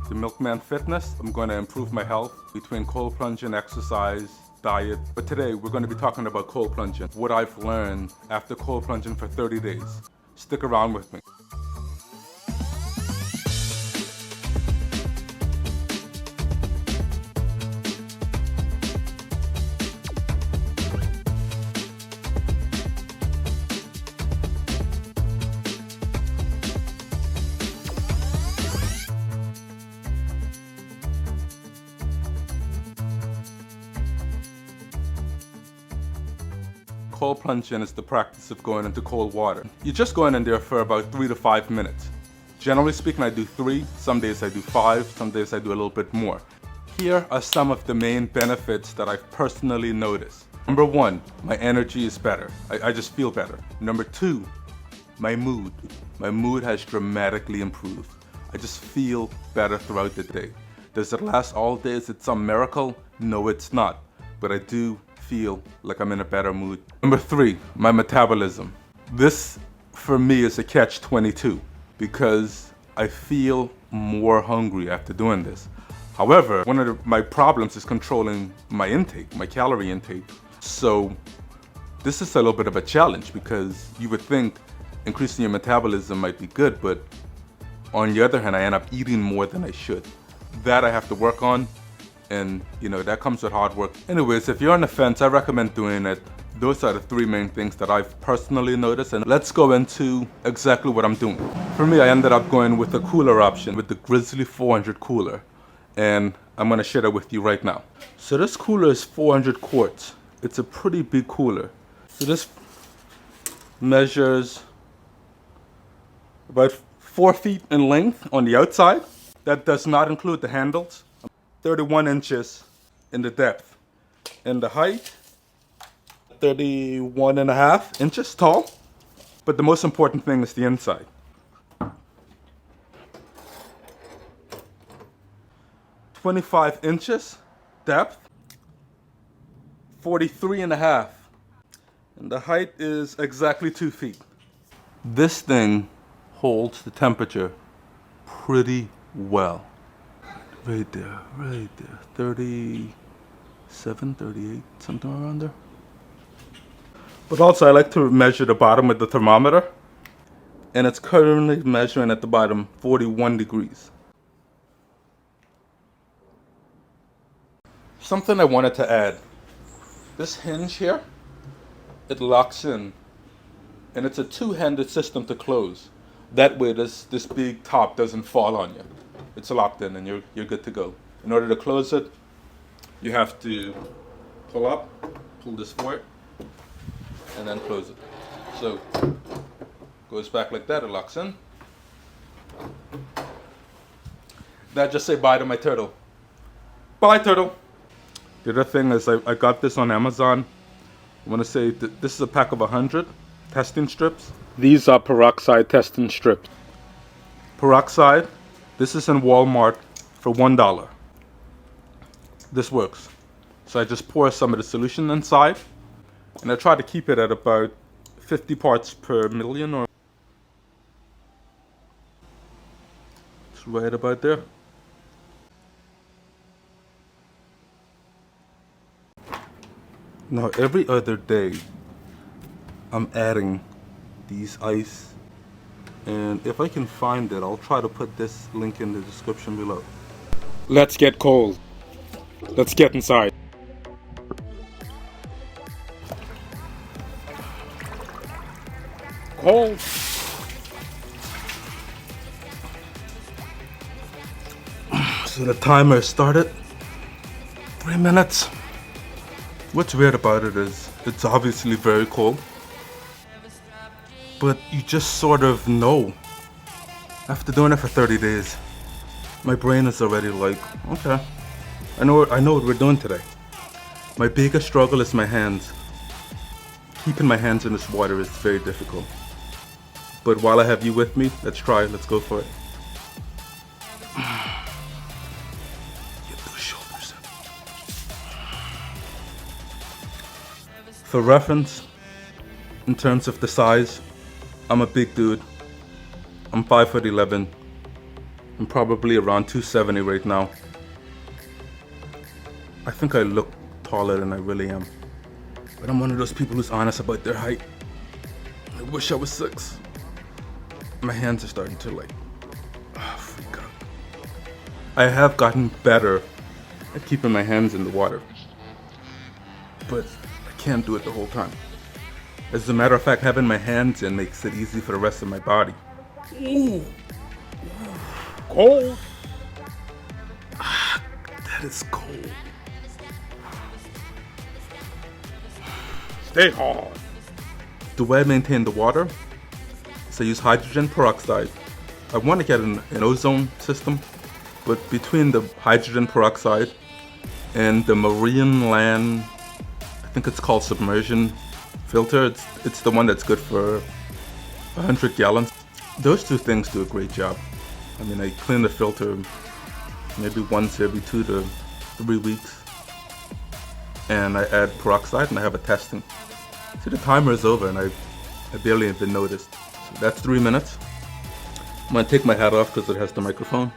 the Milkman Fitness. I'm going to improve my health between cold plunging, exercise, diet. But today we're going to be talking about cold plunging, what I've learned after cold plunging for 30 days. Stick around with me. Cold plunging is the practice of going into cold water. You're just going in there for about 3 to 5 minutes. Generally speaking, I do 3, some days I do 5, some days I do a little bit more. Here are some of the main benefits that I've personally noticed. Number 1, my energy is better. I just feel better. Number 2, my mood. My mood has dramatically improved. I just feel better throughout the day. Does it last all day? Is it some miracle? No, it's not. But I do feel like I'm in a better mood. Number 3, my metabolism. This for me is a catch-22 because I feel more hungry after doing this. However, one of my problems is controlling my intake, my calorie intake. So this is a little bit of a challenge because you would think increasing your metabolism might be good, but on the other hand, I end up eating more than I should. That I have to work on. And that comes with hard work. Anyways, if you're on the fence, I recommend doing it. Those are the 3 main things that I've personally noticed. And let's go into exactly what I'm doing. For me, I ended up going with a cooler option with the Grizzly 400 cooler. And I'm gonna share that with you right now. So this cooler is 400 quarts. It's a pretty big cooler. So this measures about 4 feet in length on the outside. That does not include the handles. 31 inches in the depth. And the height, 31.5 inches tall. But the most important thing is the inside. 25 inches depth, 43.5. And the height is exactly 2 feet. This thing holds the temperature pretty well. Right there, 37, 38, something around there. But also I like to measure the bottom with the thermometer. And it's currently measuring at the bottom 41 degrees. Something I wanted to add. This hinge here, it locks in. And it's a 2-handed system to close. That way this big top doesn't fall on you. It's locked in and you're good to go. In order to close it, you have to pull this forward, and then close it. So, goes back like that, it locks in. Now just say bye to my turtle. Bye, turtle. The other thing is I got this on Amazon. I want to say that this is a pack of 100 testing strips. These are peroxide testing strips. Peroxide. This is in Walmart for $1. This works. So I just pour some of the solution inside, and I try to keep it at about 50 parts per million, or it's right about there. Now every other day, I'm adding these ice. And if I can find it, I'll try to put this link in the description below. Let's get cold. Let's get inside. Cold. So the timer started. 3 minutes. What's weird about it is it's obviously very cold. But you just sort of know. After doing it for 30 days, my brain is already like, okay, I know what we're doing today. My biggest struggle is my hands. Keeping my hands in this water is very difficult. But while I have you with me, let's try it, let's go for it. Get those shoulders in. For reference, in terms of the size, I'm a big dude. I'm 5'11", I'm probably around 270 right now. I think I look taller than I really am. But I'm one of those people who's honest about their height. I wish I was 6. My hands are starting to freak out. I have gotten better at keeping my hands in the water, but I can't do it the whole time. As a matter of fact, having my hands in makes it easy for the rest of my body. Ooh. Cold. That is cold. Stay hard. The way I maintain the water is I use hydrogen peroxide. I want to get an ozone system, but between the hydrogen peroxide and the marine land, I think it's called submersion filter, it's the one that's good for 100 gallons. Those two things do a great job. I mean, I clean the filter maybe once every 2 to 3 weeks. And I add peroxide and I have a testing. See, the timer is over and I barely even noticed. So that's 3 minutes. I'm gonna take my hat off because it has the microphone.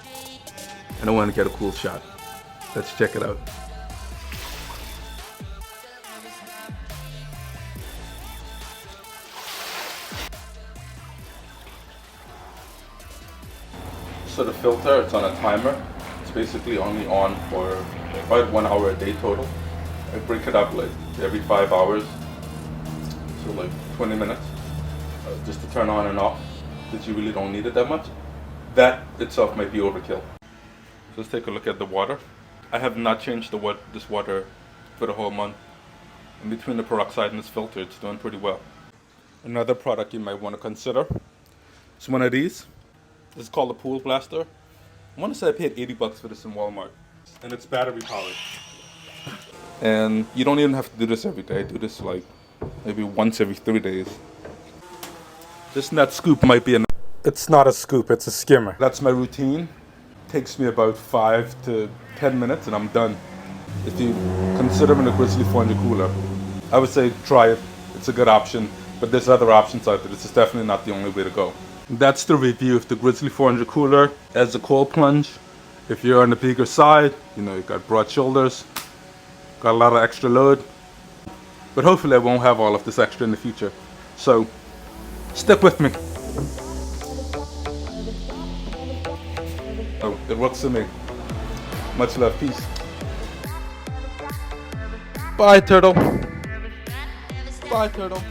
And I want to get a cool shot. Let's check it out. So the filter, it's on a timer. It's basically only on for about 1 hour a day total. I break it up like every 5 hours, so like 20 minutes, just to turn on and off, because you really don't need it that much. That itself might be overkill. So let's take a look at the water. I have not changed this water for the whole month. In between the peroxide and this filter, it's doing pretty well. Another product you might want to consider is one of these. This is called a pool blaster. I want to say I paid 80 bucks for this in Walmart. And it's battery powered. And you don't even have to do this every day. I do this like maybe once every 3 days. This net scoop might be enough. It's not a scoop, it's a skimmer. That's my routine. Takes me about 5 to 10 minutes and I'm done. If you considering a Grizzly 400 cooler, I would say try it. It's a good option, but there's other options out there. This is definitely not the only way to go. That's the review of the Grizzly 400 cooler as a cold plunge. If you're on the bigger side, you got broad shoulders, got a lot of extra load, but hopefully I won't have all of this extra in the future. So stick with me. Oh, it works for me. Much love, peace. Bye, turtle. Bye, turtle.